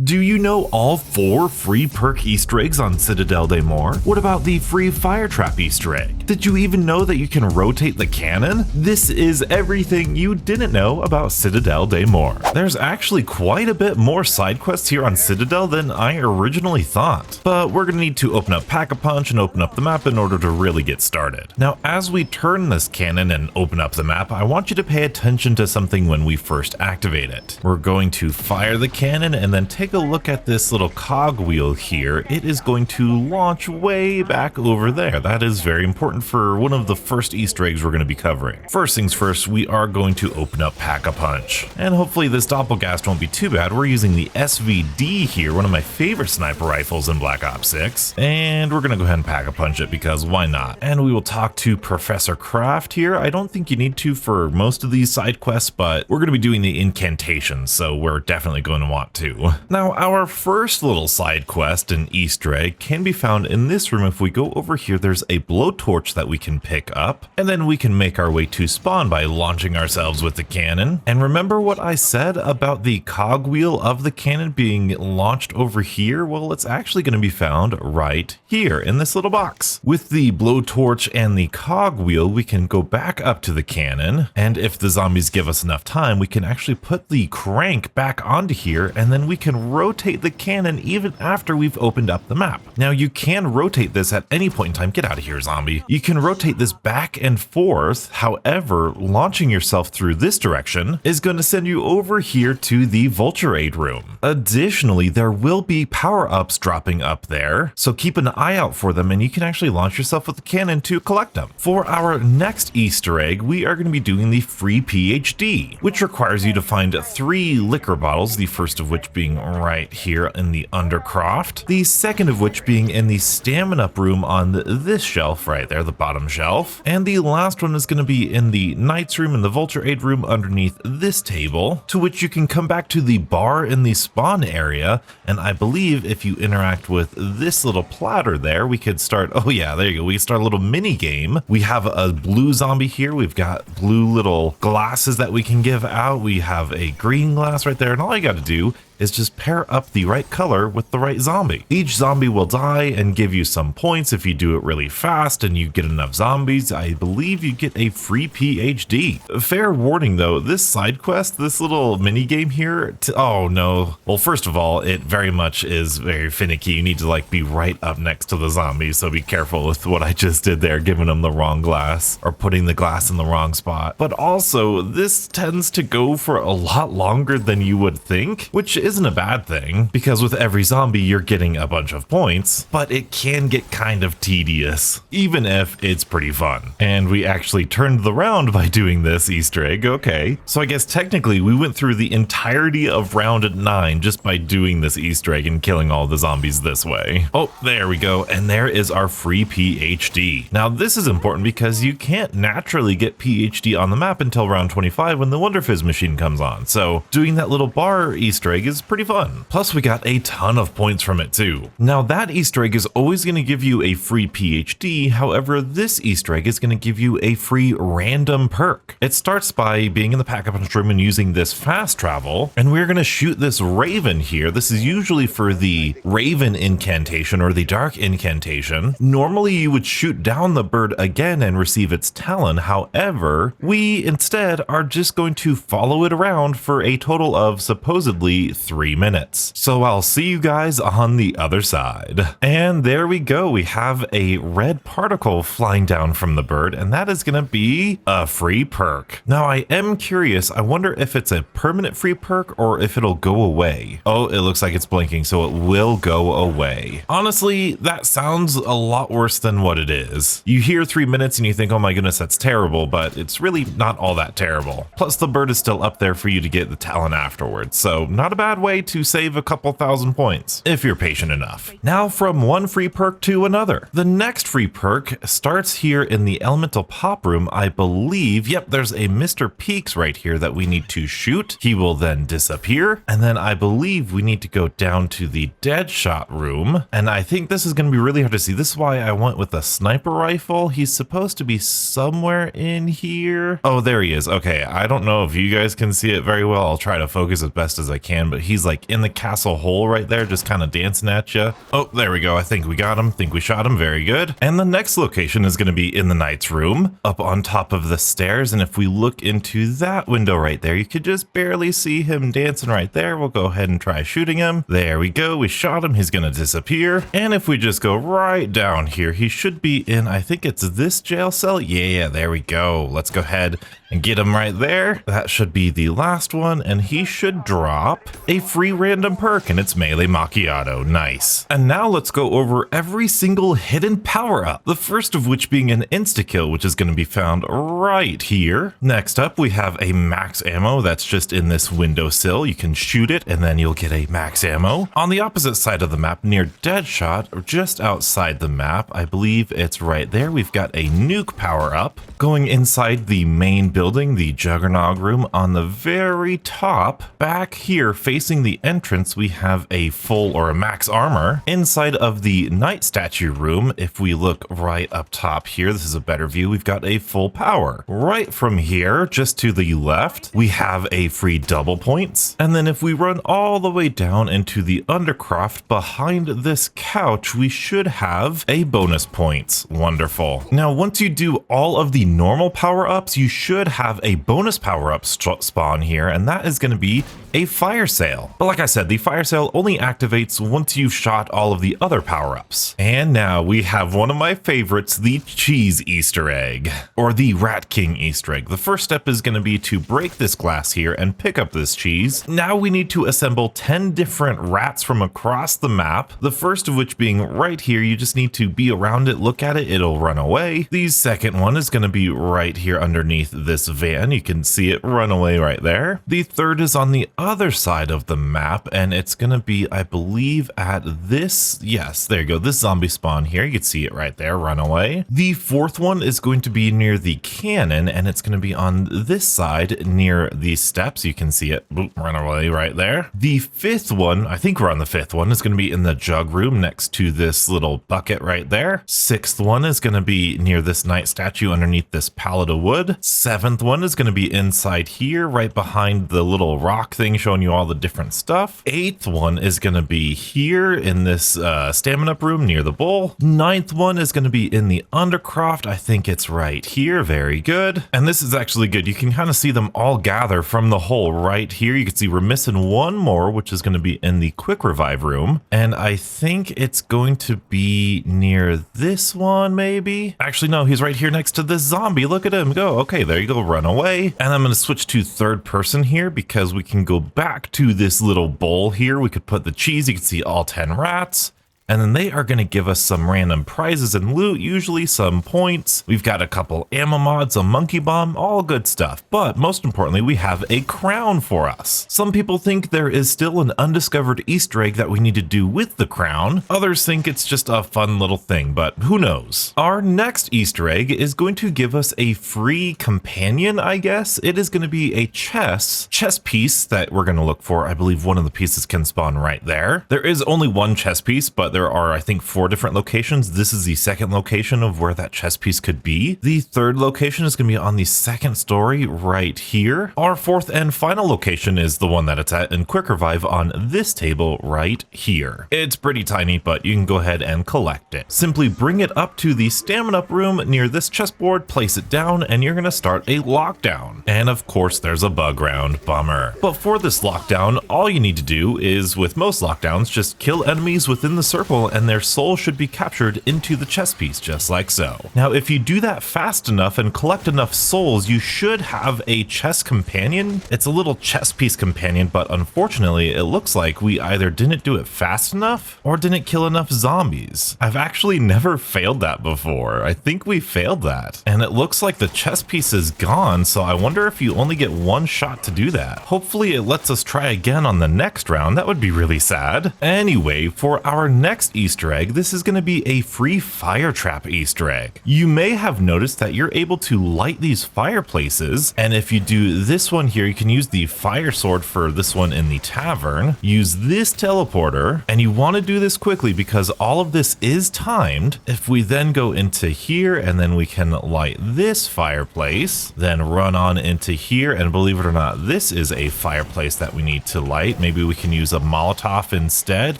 Do you know all 4 free perk Easter eggs on Citadelle Des Morts? What about the free fire trap Easter egg? Did you even know that you can rotate the cannon? This is everything you didn't know about Citadelle Des Morts. There's actually quite a bit more side quests here on Citadel than I originally thought, but we're gonna need to open up Pack-a-Punch and open up the map in order to really get started. Now, as we turn this cannon and open up the map, I want you to pay attention to something when we first activate it. We're going to fire the cannon and then take a look at this little cog wheel here. It is going to launch way back over there. That is very important for one of the first Easter eggs we're going to be covering. First things first, we are going to open up Pack-a-Punch. And hopefully this Doppelgast won't be too bad. We're using the SVD here, one of my favorite sniper rifles in Black Ops 6. And we're going to go ahead and Pack-a-Punch it because why not? And we will talk to Professor Kraft here. I don't think you need to for most of these side quests, but we're going to be doing the Incantations, so we're definitely going to want to. Now, our first little side quest and Easter egg can be found in this room. If we go over here, there's a blowtorch that we can pick up, and then we can make our way to spawn by launching ourselves with the cannon. And remember what I said about the cogwheel of the cannon being launched over here? Well, it's actually going to be found right here in this little box. With the blowtorch and the cogwheel, we can go back up to the cannon, and if the zombies give us enough time, we can actually put the crank back onto here, and then we can rotate the cannon even after we've opened up the map. Now, you can rotate this at any point in time. Get out of here, zombie. You can rotate this back and forth. However, launching yourself through this direction is going to send you over here to the Vulture Aid room. Additionally, there will be power-ups dropping up there, so keep an eye out for them, and you can actually launch yourself with the cannon to collect them. For our next Easter egg, we are going to be doing the free PhD, which requires you to find 3 liquor bottles, the first of which being right here in the Undercroft, the second of which being in the Stamina room on this shelf right there, the bottom shelf, and the last one is going to be in the Knights room and the Vulture Aid room underneath this table, to which you can come back to the bar in the spawn area, and I believe if you interact with this little platter there, we could start, oh yeah, there you go, we can start a little mini game. We have a blue zombie here, we've got blue little glasses that we can give out, we have a green glass right there, and all you got to do is just pair up the right color with the right zombie. Each zombie will die and give you some points if you do it really fast and you get enough zombies. I believe you get a free PhD. Fair warning though, this side quest, this little mini game here, oh no. Well, first of all, it very much is very finicky. You need to like be right up next to the zombies, so be careful with what I just did there, giving them the wrong glass or putting the glass in the wrong spot. But also, this tends to go for a lot longer than you would think, which isn't a bad thing, because with every zombie you're getting a bunch of points, but it can get kind of tedious, even if it's pretty fun. And we actually turned the round by doing this Easter egg, okay. So I guess technically we went through the entirety of round 9 just by doing this Easter egg and killing all the zombies this way. Oh, there we go, and there is our free PhD. Now this is important because you can't naturally get PhD on the map until round 25 when the Wonder Fizz machine comes on, so doing that little bar Easter egg is pretty fun. Plus we got a ton of points from it too. Now that Easter egg is always going to give you a free PhD, however this Easter egg is going to give you a free random perk. It starts by being in the Pack-a-Punch room and using this fast travel, and we're going to shoot this Raven here. This is usually for the Raven incantation or the Dark incantation. Normally you would shoot down the bird again and receive its talon, however we instead are just going to follow it around for a total of supposedly 3 minutes. So I'll see you guys on the other side. And there we go. We have a red particle flying down from the bird, and that is going to be a free perk. Now I am curious. I wonder if it's a permanent free perk or if it'll go away. Oh, it looks like it's blinking, so it will go away. Honestly, that sounds a lot worse than what it is. You hear 3 minutes and you think, oh my goodness, that's terrible, but it's really not all that terrible. Plus the bird is still up there for you to get the talon afterwards, so not a bad way to save a couple thousand points if you're patient enough. Now from one free perk to another. The next free perk starts here in the Elemental Pop room, I believe. Yep, there's a Mr. Peaks right here that we need to shoot. He will then disappear, and then I believe we need to go down to the Deadshot room, and I think this is going to be really hard to see. This is why I went with a sniper rifle. He's supposed to be somewhere in here. Oh, there he is. Okay, I don't know if you guys can see it very well. I'll try to focus as best as I can, but he's like in the castle hole right there, just kind of dancing at you. Oh, there we go. I think we got him. Think we shot him. Very good. And the next location is going to be in the knight's room up on top of the stairs. And if we look into that window right there, you could just barely see him dancing right there. We'll go ahead and try shooting him. There we go. We shot him. He's going to disappear. And if we just go right down here, he should be in, I think it's this jail cell. Yeah, there we go. Let's go ahead and get him right there. That should be the last one, and he should drop a free random perk, and it's Melee Macchiato. Nice. And now let's go over every single hidden power-up, the first of which being an insta-kill, which is going to be found right here. Next up, we have a max ammo that's just in this windowsill. You can shoot it, and then you'll get a max ammo. On the opposite side of the map, near Deadshot, or just outside the map, I believe it's right there, we've got a nuke power-up. Going inside the main building, the Juggernog room, on the very top, back here facing the entrance, we have a full or a max armor. Inside of the knight statue room, if we look right up top here, this is a better view, we've got a full power. Right from here, just to the left, we have a free double points. And then if we run all the way down into the undercroft behind this couch, we should have a bonus points. Wonderful. Now, once you do all of the normal power-ups, you should have a bonus power-up spawn here, and that is going to be a Firesale. But like I said, the Firesale only activates once you've shot all of the other power-ups. And now we have one of my favorites, the cheese Easter egg, or the Rat King Easter egg. The first step is going to be to break this glass here and pick up this cheese. Now we need to assemble 10 different rats from across the map, the first of which being right here. You just need to be around it, look at it, it'll run away. The second one is going to be right here underneath this van. You can see it run away right there. The third is on the other side of the map, and it's going to be, I believe, at this, yes, there you go, this zombie spawn here. You can see it right there, run away. The fourth one is going to be near the cannon, and it's going to be on this side near these steps. You can see it, boop, run away right there. The fifth one, I think we're on the fifth one, is going to be in the jug room next to this little bucket right there. Sixth one is going to be near this knight statue underneath this pallet of wood. Seventh one is going to be inside here, right behind the little rock thing showing you all the different stuff. Eighth one is going to be here in this stamina room near the bowl. Ninth one is going to be in the undercroft. I think it's right here. Very good. And this is actually good. You can kind of see them all gather from the hole right here. You can see we're missing one more, which is going to be in the quick revive room. And I think it's going to be near this one, maybe. Actually, no, he's right here next to this zombie. Look at him go. Okay, there you go. Run away. And I'm going to switch to third person here because we can go back to this little bowl here. We could put the cheese. You can see all 10 rats. And then they are going to give us some random prizes and loot, usually some points. We've got a couple ammo mods, a monkey bomb, all good stuff. But most importantly, we have a crown for us. Some people think there is still an undiscovered Easter egg that we need to do with the crown. Others think it's just a fun little thing, but who knows? Our next Easter egg is going to give us a free companion, I guess. It is going to be a chess piece that we're going to look for. I believe one of the pieces can spawn right there. There is only one chess piece, but there are, I think, 4 different locations. This is the second location of where that chess piece could be. The third location is going to be on the second story right here. Our fourth and final location is the one that it's at in Quick Revive on this table right here. It's pretty tiny, but you can go ahead and collect it. Simply bring it up to the stamina up room near this chessboard, place it down, and you're going to start a lockdown. And of course, there's a bug round. Bummer. But for this lockdown, all you need to do is, with most lockdowns, just kill enemies within the circle and their soul should be captured into the chess piece, just like so. Now, if you do that fast enough and collect enough souls, you should have a chess companion. It's a little chess piece companion, but unfortunately, it looks like we either didn't do it fast enough or didn't kill enough zombies. I've actually never failed that before. I think we failed that. And it looks like the chess piece is gone, so I wonder if you only get one shot to do that. Hopefully, it lets us try again on the next round. That would be really sad. Anyway, for our next next Easter egg, this is going to be a free fire trap Easter egg. You may have noticed that you're able to light these fireplaces, and if you do this one here, you can use the fire sword for this one in the tavern, use this teleporter, and you want to do this quickly because all of this is timed. If we then go into here and then we can light this fireplace, then run on into here, and believe it or not, this is a fireplace that we need to light. Maybe we can use a Molotov instead.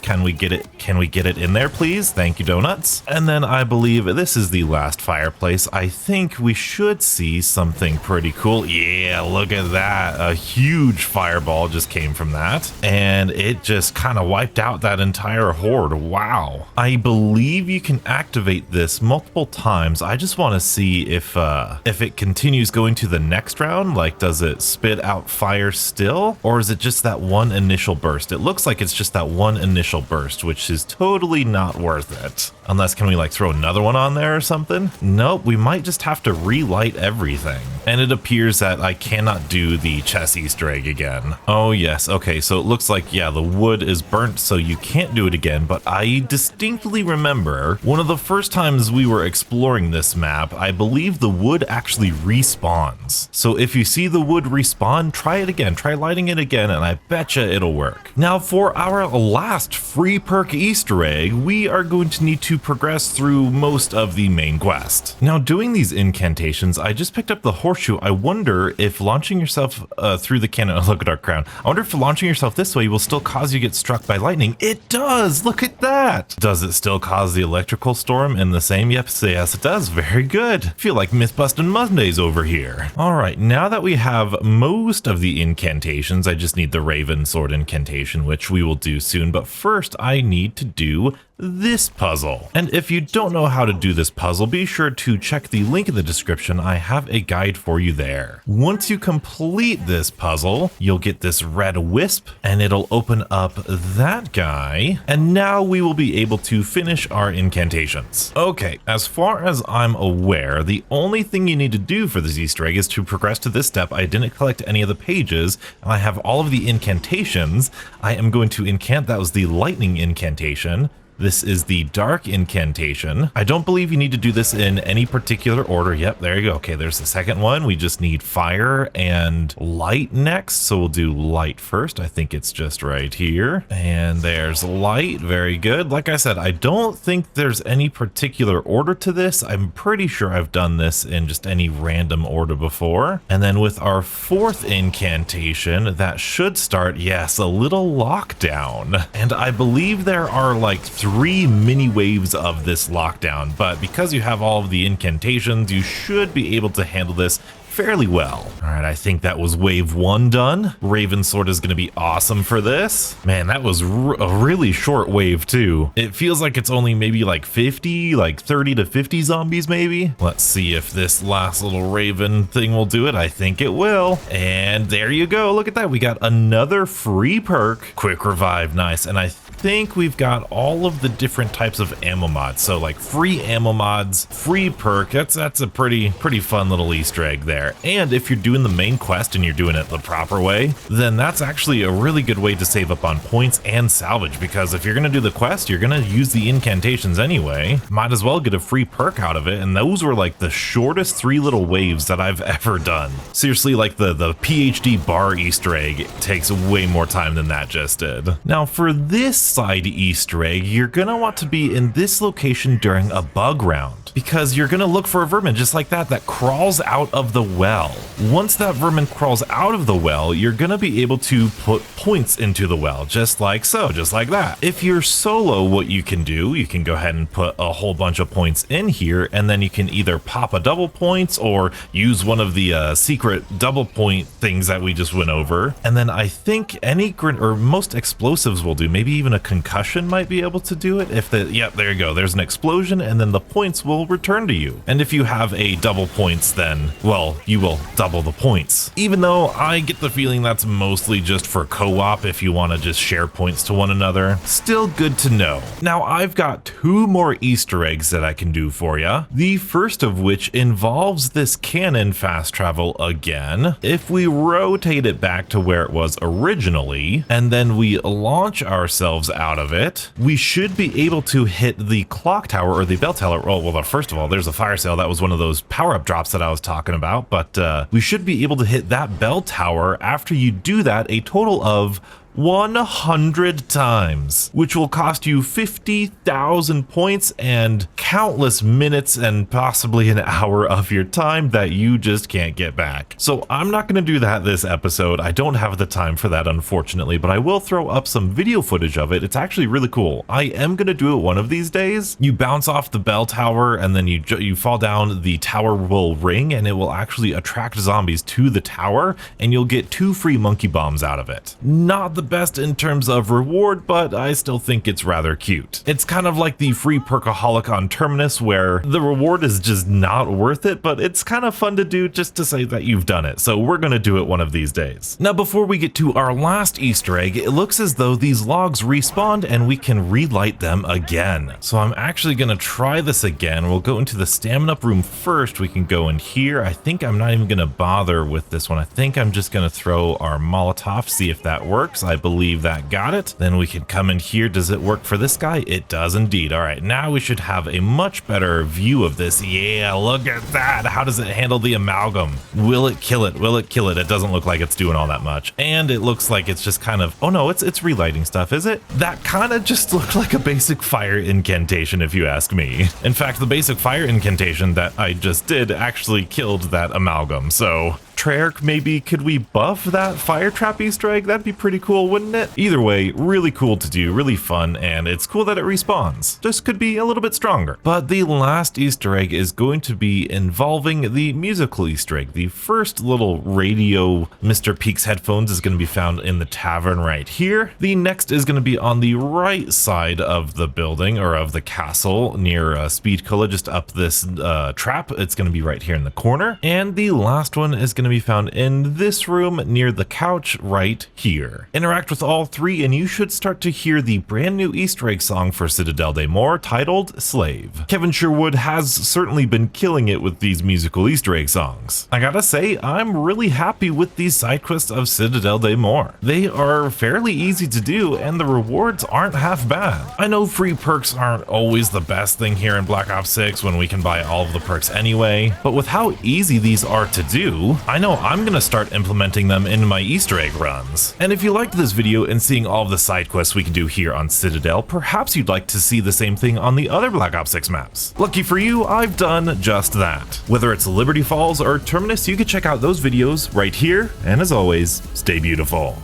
Can we get it in there, please? Thank you, donuts. And then I believe this is the last fireplace. I think we should see something pretty cool. Yeah, look at that. A huge fireball just came from that, and it just kind of wiped out that entire horde. Wow. I believe you can activate this multiple times. I just want to see if it continues going to the next round. Like, does it spit out fire still, or is it just that one initial burst? It looks like it's just that one initial burst, which is totally not worth it. Unless, can we like throw another one on there or something? Nope, we might just have to relight everything. And it appears that I cannot do the chest Easter egg again. Oh yes, okay, so it looks like, yeah, the wood is burnt, so you can't do it again, but I distinctly remember one of the first times we were exploring this map, I believe the wood actually respawns. So if you see the wood respawn, try it again, try lighting it again, and I betcha it'll work. Now for our last free perk Easter egg, we are going to need to progress through most of the main quest. Now doing these incantations, I just picked up the horseshoe. I wonder if launching yourself through the cannon, look at our crown. I wonder if launching yourself this way will still cause you to get struck by lightning. It does, look at that. Does it still cause the electrical storm in the same? Yep, yes it does, very good. Feel like Myth-busting Mondays over here. All right, now that we have most of the incantations, I just need the Raven Sword incantation, which we will do soon, but first I need to do this puzzle. And if you don't know how to do this puzzle, be sure to check the link in the description. I have a guide for you there. Once you complete this puzzle, you'll get this red wisp and it'll open up that guy. And now we will be able to finish our incantations. Okay, as far as I'm aware, the only thing you need to do for this Easter egg is to progress to this step. I didn't collect any of the pages and I have all of the incantations. I am going to incant, that was the lightning incantation. This is the dark incantation. I don't believe you need to do this in any particular order. Yep, there you go. Okay, there's the second one. We just need fire and light next. So we'll do light first. I think it's just right here. And there's light. Very good. Like I said, I don't think there's any particular order to this. I'm pretty sure I've done this in just any random order before. And then with our fourth incantation, that should start, yes, a little lockdown. And I believe there are like 3 mini waves of this lockdown, but because you have all of the incantations, you should be able to handle this fairly well. All right, I think that was wave 1 done. Raven Sword is going to be awesome for this. Man, that was a really short wave too. It feels like it's only maybe like 50, like 30 to 50 zombies maybe. Let's see if this last little Raven thing will do it. I think it will. And there you go. Look at that. We got another free perk. Quick revive. Nice. And I think we've got all of the different types of ammo mods. So like free ammo mods, free perk. That's a pretty fun little Easter egg there. And if you're doing the main quest and you're doing it the proper way, then that's actually a really good way to save up on points and salvage, because if you're going to do the quest, you're going to use the incantations anyway. Might as well get a free perk out of it. And those were like the shortest 3 little waves that I've ever done. Seriously, like the PhD bar Easter egg takes way more time than that just did. Now for this side Easter egg, you're going to want to be in this location during a bug round, because you're going to look for a vermin just like that crawls out of the well. Once that vermin crawls out of the well, you're going to be able to put points into the well, just like so, just like that. If you're solo, what you can do, you can go ahead and put a whole bunch of points in here, and then you can either pop a double points or use one of the secret double point things that we just went over. And then I think any most explosives will do, maybe even a concussion might be able to do it. If yep, there you go. There's an explosion and then the points will return to you. And if you have a double points, then, well, you will double the points. Even though I get the feeling that's mostly just for co-op if you want to just share points to one another. Still good to know. Now I've got 2 more Easter eggs that I can do for you. The first of which involves this Canon fast travel again. If we rotate it back to where it was originally, and then we launch ourselves out of it, we should be able to hit the clock tower or the bell tower. Well, first of all, there's a Firesale. That was one of those power-up drops that I was talking about, but we should be able to hit that bell tower after you do that a total of 100 times, which will cost you 50,000 points and countless minutes and possibly an hour of your time that you just can't get back. So I'm not going to do that this episode. I don't have the time for that, unfortunately, but I will throw up some video footage of it. It's actually really cool. I am going to do it one of these days. You bounce off the bell tower and then you fall down, the tower will ring and it will actually attract zombies to the tower and you'll get 2 free monkey bombs out of it. Not the best in terms of reward, but I still think it's rather cute. It's kind of like the free Perkaholic on Terminus where the reward is just not worth it, but it's kind of fun to do just to say that you've done it. So we're going to do it one of these days. Now, before we get to our last Easter egg, it looks as though these logs respawned and we can relight them again. So I'm actually going to try this again. We'll go into the stamina up room first. We can go in here. I think I'm not even going to bother with this one. I think I'm just going to throw our Molotov, see if that works. I believe that got it. Then we can come in here. Does it work for this guy? It does indeed. All right, now we should have a much better view of this. Yeah, look at that. How does it handle the amalgam? Will it kill it? Will it kill it? It doesn't look like it's doing all that much. And it looks like it's just kind of, oh no, it's relighting stuff, is it? That kind of just looked like a basic fire incantation if you ask me. In fact, the basic fire incantation that I just did actually killed that amalgam. So Treyarch, maybe could we buff that fire trap Easter egg? That'd be pretty cool, wouldn't it? Either way, really cool to do, really fun, and it's cool that it respawns. Just could be a little bit stronger. But the last Easter egg is going to be involving the musical Easter egg. The first little radio Mr. Peak's headphones is going to be found in the tavern right here. The next is going to be on the right side of the building, or of the castle, near Speed Cola, just up this trap. It's going to be right here in the corner. And the last one is going to be found in this room near the couch right here. Interact with all 3 and you should start to hear the brand new Easter egg song for Citadelle Des Morts titled Slave. Kevin Sherwood has certainly been killing it with these musical Easter egg songs. I gotta say, I'm really happy with these side quests of Citadelle Des Morts. They are fairly easy to do and the rewards aren't half bad. I know free perks aren't always the best thing here in Black Ops 6 when we can buy all of the perks anyway, but with how easy these are to do, I know I'm gonna start implementing them in my Easter egg runs. And if you liked this video and seeing all of the side quests we can do here on Citadel, perhaps you'd like to see the same thing on the other Black Ops 6 maps. Lucky for you, I've done just that. Whether it's Liberty Falls or Terminus, you can check out those videos right here, and as always, stay beautiful.